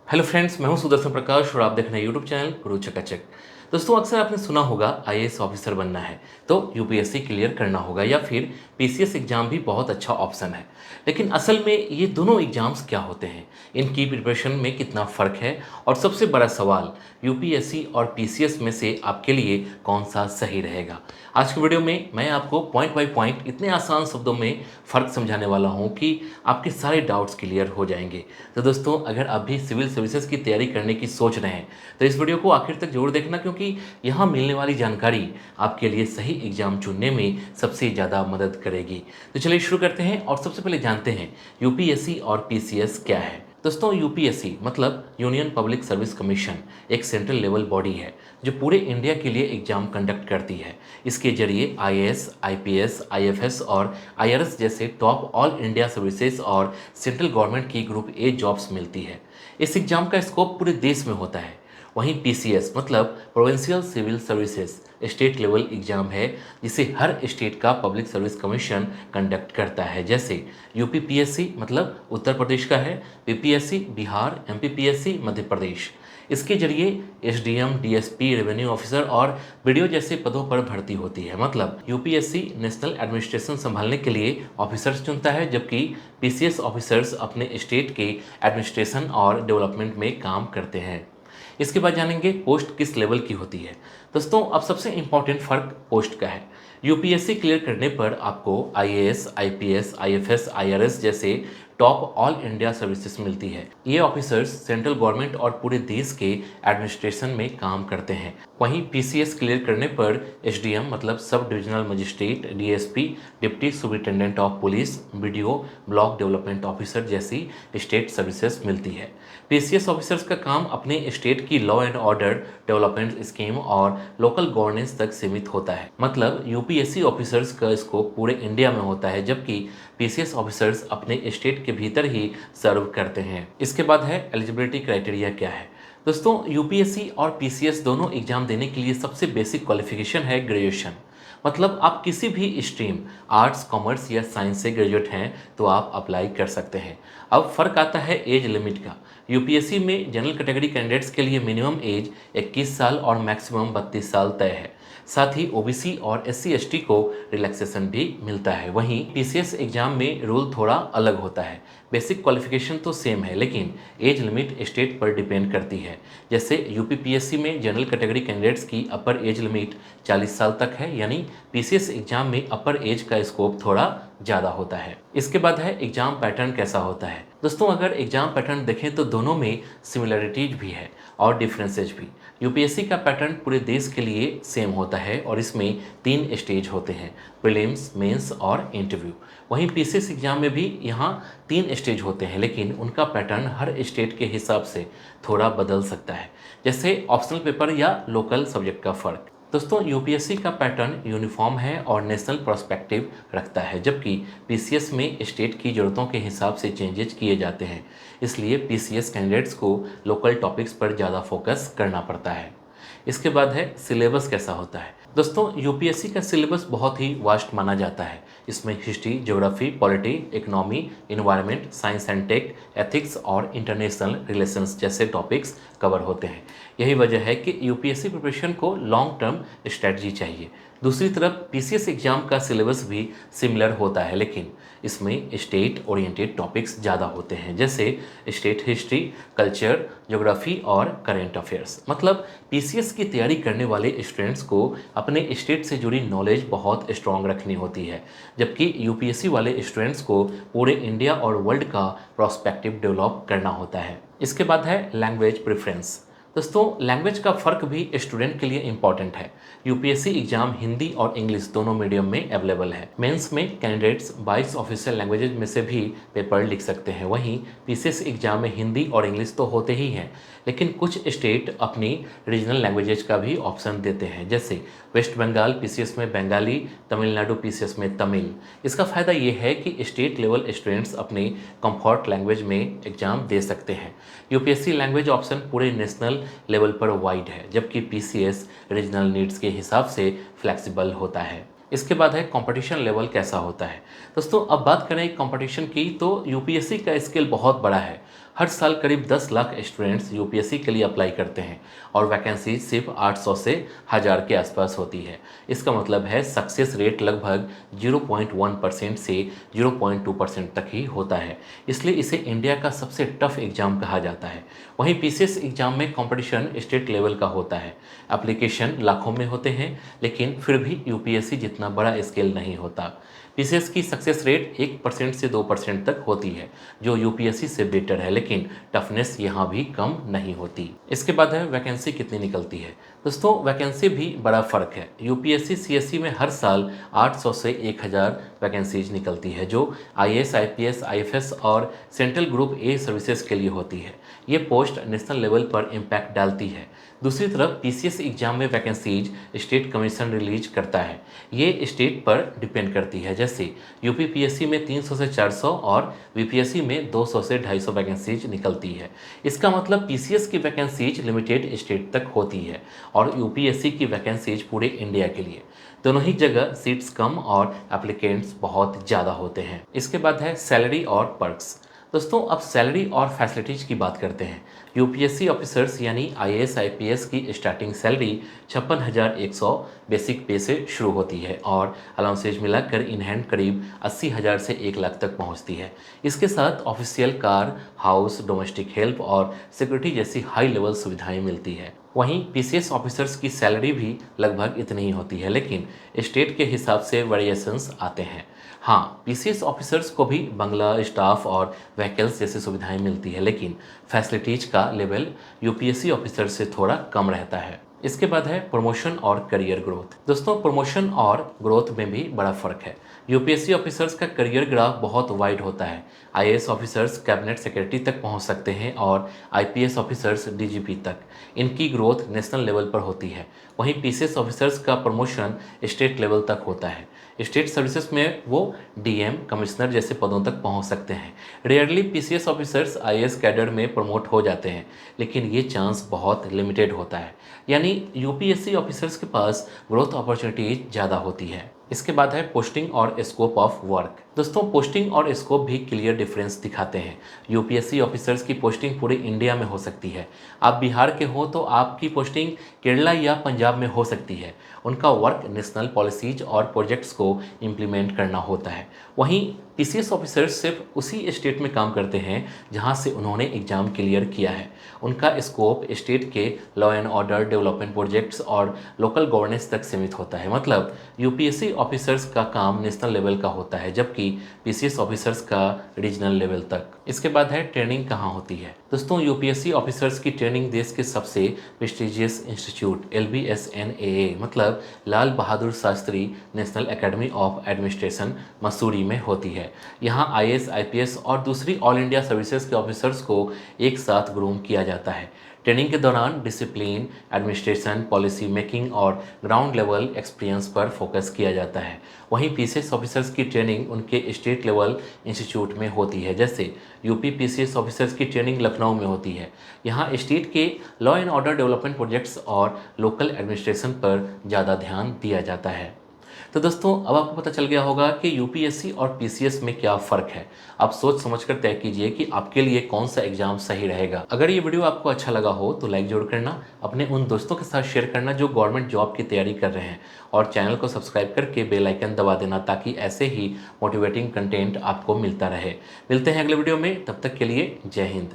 Hello friends, मैं हूं सुदर्शन प्रकाश और आप देख रहे हैं यूट्यूब चैनल गुरु चकाचक। दोस्तों, अक्सर आपने सुना होगा आईएएस ऑफिसर बनना है तो यूपीएससी क्लियर करना होगा या फिर पीसीएस एग्जाम भी बहुत अच्छा ऑप्शन है। लेकिन असल में ये दोनों एग्जाम्स क्या होते हैं, इनकी प्रिपरेशन में कितना फ़र्क है और सबसे बड़ा सवाल, यूपीएससी और पीसीएस में से आपके लिए कौन सा सही रहेगा। आज की वीडियो में मैं आपको पॉइंट बाय पॉइंट इतने आसान शब्दों में फ़र्क समझाने वाला हूँ कि आपके सारे डाउट्स क्लियर हो जाएंगे। तो दोस्तों, अगर आप भी सिविल सर्विसेज की तैयारी करने की सोच रहे हैं तो इस वीडियो को आखिर तक जरूर देखना, क्योंकि यहाँ मिलने वाली जानकारी आपके लिए सही एग्जाम चुनने में सबसे ज़्यादा मदद करेगी। तो चलिए शुरू करते हैं और सबसे पहले जानते हैं यूपीएससी और पीसीएस क्या है। दोस्तों, यूपीएससी मतलब यूनियन पब्लिक सर्विस कमीशन एक सेंट्रल लेवल बॉडी है जो पूरे इंडिया के लिए एग्जाम कंडक्ट करती है। इसके जरिए आईएएस, आईपीएस, आईएफएस और आईआरएस जैसे टॉप ऑल इंडिया सर्विसेज और सेंट्रल गवर्नमेंट की ग्रुप ए जॉब्स मिलती है। इस एग्जाम का स्कोप पूरे देश में होता है। वहीं पीसीएस मतलब provincial civil services state level exam है जिसे हर स्टेट का पब्लिक सर्विस कमीशन कंडक्ट करता है। जैसे यूपीपीएससी मतलब उत्तर प्रदेश का है, पीपीएससी बिहार, एमपीपीएससी मध्य प्रदेश। इसके जरिए एसडीएम, डीएसपी, रेवेन्यू ऑफिसर और बीडीओ जैसे पदों पर भर्ती होती है। मतलब यूपीएससी नेशनल एडमिनिस्ट्रेशन संभालने के लिए ऑफिसर्स चुनता है, जबकि पीसीएस ऑफिसर्स अपने स्टेट के एडमिनिस्ट्रेशन और डेवलपमेंट में काम करते हैं। इसके बाद जानेंगे पोस्ट किस लेवल की होती है। दोस्तों, अब सबसे इंपॉर्टेंट फर्क पोस्ट का है। यूपीएससी क्लियर करने पर आपको आईएएस, आईपीएस, आईएफएस, आईआरएस जैसे टॉप ऑल इंडिया सर्विसेज मिलती है। ये ऑफिसर्स सेंट्रल गवर्नमेंट और पूरे देश के एडमिनिस्ट्रेशन में काम करते हैं। वहीं पीसीएस क्लियर करने पर एसडीएम मतलब sub divisional magistrate, DSP, deputy superintendent of police, BDO, block development officer जैसी स्टेट सर्विसेज मिलती है। पीसीएस ऑफिसर्स का काम अपने स्टेट की law and order, development scheme और लोकल गवर्नेंस तक सीमित होता है। मतलब यूपीएससी ऑफिसर्स का स्कोप पूरे इंडिया में होता है, जबकि पीसीएस ऑफिसर्स अपने स्टेट के भीतर ही सर्व करते हैं। इसके बाद है एलिजिबिलिटी क्राइटेरिया क्या है। दोस्तों, यूपीएससी और पीसीएस दोनों एग्जाम देने के लिए सबसे बेसिक क्वालिफिकेशन है ग्रेजुएशन। मतलब आप किसी भी स्ट्रीम, आर्ट्स, कॉमर्स या साइंस से ग्रेजुएट हैं तो आप अप्लाई कर सकते हैं। अब फर्क आता है एज लिमिट का। यूपीएससी में जनरल कैटेगरी कैंडिडेट्स के लिए मिनिमम एज 21 साल और मैक्सिमम 32 साल तय है। साथ ही ओबीसी और एससी एसटी को रिलैक्सेशन भी मिलता है। वहीं पीसीएस एग्जाम में रूल थोड़ा अलग होता है। बेसिक क्वालिफिकेशन तो सेम है, लेकिन एज लिमिट स्टेट पर डिपेंड करती है। जैसे यूपीपीएससी में जनरल कैटेगरी कैंडिडेट्स की अपर एज लिमिट 40 साल तक है, यानी पीसीएस एग्जाम में अपर एज का स्कोप थोड़ा ज़्यादा होता है। इसके बाद है एग्जाम पैटर्न कैसा होता है। दोस्तों, अगर एग्जाम पैटर्न देखें तो दोनों में सिमिलरिटीज भी है और डिफरेंसेज भी। यूपीएससी का पैटर्न पूरे देश के लिए सेम होता है और इसमें 3 स्टेज होते हैं, प्रीलिम्स, मेंस और इंटरव्यू। वहीं पीसीएस एग्जाम में भी यहाँ 3 स्टेज होते हैं, लेकिन उनका पैटर्न हर स्टेट के हिसाब से थोड़ा बदल सकता है। जैसे ऑप्शनल पेपर या लोकल सब्जेक्ट का फ़र्क। दोस्तों, यूपीएससी का पैटर्न यूनिफॉर्म है और नेशनल पर्सपेक्टिव रखता है, जबकि पीसीएस में स्टेट की ज़रूरतों के हिसाब से चेंजेज किए जाते हैं। इसलिए पीसीएस कैंडिडेट्स को लोकल टॉपिक्स पर ज़्यादा फोकस करना पड़ता है। इसके बाद है सिलेबस कैसा होता है। दोस्तों, यूपीएससी का सिलेबस बहुत ही वास्ट माना जाता है। इसमें history, geography, polity, economy, environment, science and tech, ethics और इंटरनेशनल रिलेशंस जैसे टॉपिक्स कवर होते हैं। यही वजह है कि यूपीएससी प्रिपरेशन को लॉन्ग टर्म स्ट्रेटजी चाहिए। दूसरी तरफ पीसीएस एग्जाम का सिलेबस भी सिमिलर होता है, लेकिन इसमें स्टेट ओरिएंटेड टॉपिक्स ज़्यादा होते हैं। जैसे स्टेट हिस्ट्री, कल्चर, ज्योग्राफी और करेंट अफेयर्स। मतलब पीसीएस की तैयारी करने वाले स्टूडेंट्स को अपने स्टेट से जुड़ी नॉलेज बहुत स्ट्रॉन्ग रखनी होती है, जबकि यूपीएससी वाले स्टूडेंट्स को पूरे इंडिया और वर्ल्ड का प्रोस्पेक्टिव डेवलप करना होता है। इसके बाद है लैंग्वेज प्रेफरेंस। दोस्तों, लैंग्वेज का फ़र्क भी स्टूडेंट के लिए इंपॉर्टेंट है। यूपीएससी एग्जाम हिंदी और इंग्लिश दोनों मीडियम में अवेलेबल है। मेंस में कैंडिडेट्स 22 ऑफिशियल लैंग्वेजेज में से भी पेपर लिख सकते हैं। वहीं पीसीएस एग्जाम में हिंदी और इंग्लिश तो होते ही हैं, लेकिन कुछ स्टेट अपनी रीजनल लैंग्वेजेज का भी ऑप्शन देते हैं। जैसे वेस्ट बंगाल पीसीएस में बंगाली, तमिलनाडु पीसीएस में तमिल। इसका फ़ायदा ये है कि स्टेट लेवल स्टूडेंट्स अपने कंफर्ट लैंग्वेज में एग्जाम दे सकते हैं। यूपीएससी लैंग्वेज ऑप्शन पूरे नेशनल लेवल पर वाइड है, जबकि पीसीएस रीजनल नीड्स के हिसाब से फ्लेक्सिबल होता है। इसके बाद है कंपटीशन लेवल कैसा होता है। दोस्तों, अब बात करें कंपटीशन की तो यूपीएससी का स्केल बहुत बड़ा है। हर साल करीब 10 लाख स्टूडेंट्स यूपीएससी के लिए अप्लाई करते हैं और वैकेंसी सिर्फ 800 से 1000 के आसपास होती है। इसका मतलब है सक्सेस रेट लगभग 0.1% से 0.2% तक ही होता है। इसलिए इसे इंडिया का सबसे टफ एग्जाम कहा जाता है। वहीं पीसीएस एग्जाम में कंपटीशन स्टेट लेवल का होता है। एप्लीकेशन लाखों में होते हैं, लेकिन फिर भी यूपीएससी जितना बड़ा स्केल नहीं होता। पीसीएस की सक्सेस रेट 1% से 2% तक होती है, जो यूपीएससी से बेटर है, लेकिन टफनेस यहाँ भी कम नहीं होती। इसके बाद है वैकेंसी कितनी निकलती है। दोस्तों, वैकेंसी भी बड़ा फ़र्क है। यूपीएससी सीएससी में हर साल 800 से 1000 वैकेंसीज निकलती है, जो आईएएस, आईपीएस, आईएफएस और सेंट्रल ग्रुप ए सर्विसेज के लिए होती है। ये पोस्ट नेशनल लेवल पर इम्पैक्ट डालती है। दूसरी तरफ पीसीएस एग्जाम में वैकेंसीज स्टेट कमीशन रिलीज करता है। ये स्टेट पर डिपेंड करती है। जैसे यूपी पीएससी में 300 से 400 और वीपीएससी में 200 से 250 वैकेंसीज निकलती है। इसका मतलब पीसीएस की वैकेंसीज लिमिटेड स्टेट तक होती है और यूपीएससी की वैकेंसीज पूरे इंडिया के लिए। दोनों ही जगह सीट्स कम और एप्लीकेंट्स बहुत ज़्यादा होते हैं। इसके बाद है सैलरी और पर्क्स। दोस्तों, अब सैलरी और फैसिलिटीज़ की बात करते हैं। यूपीएससी ऑफिसर्स यानी आईएएस आईपीएस की स्टार्टिंग सैलरी 56,100 बेसिक पे से शुरू होती है और अलाउंसेज मिलाकर इन हैंड करीब 80,000 से 1 लाख तक पहुंचती है। इसके साथ official car, house, domestic help और सिक्योरिटी जैसी हाई लेवल सुविधाएं मिलती है। वहीं पीसीएस ऑफिसर्स की सैलरी भी लगभग इतनी ही होती है, लेकिन स्टेट के हिसाब से वेरिएशंस आते हैं। हाँ, पीसीएस ऑफिसर्स को भी बंगला, स्टाफ और व्हीकल्स जैसी सुविधाएं मिलती है, लेकिन फैसिलिटीज का लेवल यूपीएससी ऑफिसर से थोड़ा कम रहता है। इसके बाद है प्रमोशन और करियर ग्रोथ। दोस्तों, प्रमोशन और ग्रोथ में भी बड़ा फर्क है। यूपीएससी ऑफिसर्स का करियर ग्राफ बहुत वाइड होता है। आईएएस ऑफिसर्स कैबिनेट सेक्रेटरी तक पहुंच सकते हैं और आईपीएस ऑफिसर्स डीजीपी तक। इनकी ग्रोथ नेशनल लेवल पर होती है। वहीं पीसीएस ऑफिसर्स का प्रमोशन स्टेट लेवल तक होता है। स्टेट सर्विसेज में वो डीएम, कमिश्नर जैसे पदों तक पहुंच सकते हैं। Rarely PCS officers IAS cadre में प्रमोट हो जाते हैं, लेकिन ये चांस बहुत लिमिटेड होता है। यानी यूपीएससी ऑफिसर्स के पास ग्रोथ अपॉर्चुनिटीज ज़्यादा होती है। इसके बाद है पोस्टिंग और स्कोप ऑफ वर्क। दोस्तों, पोस्टिंग और स्कोप भी क्लियर डिफरेंस दिखाते हैं। यूपीएससी ऑफिसर्स की पोस्टिंग पूरे इंडिया में हो सकती है। आप बिहार के हो तो आपकी पोस्टिंग केरला या पंजाब में हो सकती है। उनका वर्क नेशनल पॉलिसीज और प्रोजेक्ट्स को इम्प्लीमेंट करना होता है। वहीं पीसीएस ऑफिसर्स सिर्फ उसी स्टेट में काम करते हैं जहां से उन्होंने एग्जाम क्लियर किया है। उनका स्कोप स्टेट के law and order, development projects और लोकल गवर्नेंस तक सीमित होता है। मतलब यूपीएससी ऑफिसर्स का काम नेशनल लेवल का होता है, जबकि पीसीएस ऑफिसर्स का रीजनल लेवल तक। इसके बाद है ट्रेनिंग कहाँ होती है। दोस्तों, यूपीएससी ऑफिसर्स की ट्रेनिंग देश के सबसे प्रेस्टिजियस इंस्टीट्यूट LBSNAA मतलब Lal Bahadur Shastri national academy of administration Mussoorie में होती है। यहाँ आईएएस, आईपीएस और दूसरी ऑल इंडिया सर्विसेज के ऑफिसर्स को एक साथ ग्रूम किया जाता है। ट्रेनिंग के दौरान डिसिप्लिन, एडमिनिस्ट्रेशन, पॉलिसी मेकिंग और ग्राउंड लेवल एक्सपीरियंस पर फोकस किया जाता है। वहीं पीसीएस ऑफिसर्स की ट्रेनिंग उनके स्टेट लेवल इंस्टीट्यूट में होती है। जैसे यूपी पीसीएस ऑफिसर्स की ट्रेनिंग लखनऊ में होती है। यहाँ स्टेट के law and order, development projects और लोकल एडमिनिस्ट्रेशन पर ज़्यादा ध्यान दिया जाता है। तो दोस्तों, अब आपको पता चल गया होगा कि यूपीएससी और पीसीएस में क्या फ़र्क है। आप सोच समझकर तय कीजिए कि आपके लिए कौन सा एग्जाम सही रहेगा। अगर ये वीडियो आपको अच्छा लगा हो तो लाइक जरूर करना, अपने उन दोस्तों के साथ शेयर करना जो गवर्नमेंट जॉब की तैयारी कर रहे हैं, और चैनल को सब्सक्राइब करके बेल आइकन दबा देना ताकि ऐसे ही मोटिवेटिंग कंटेंट आपको मिलता रहे। मिलते हैं अगले वीडियो में, तब तक के लिए जय हिंद।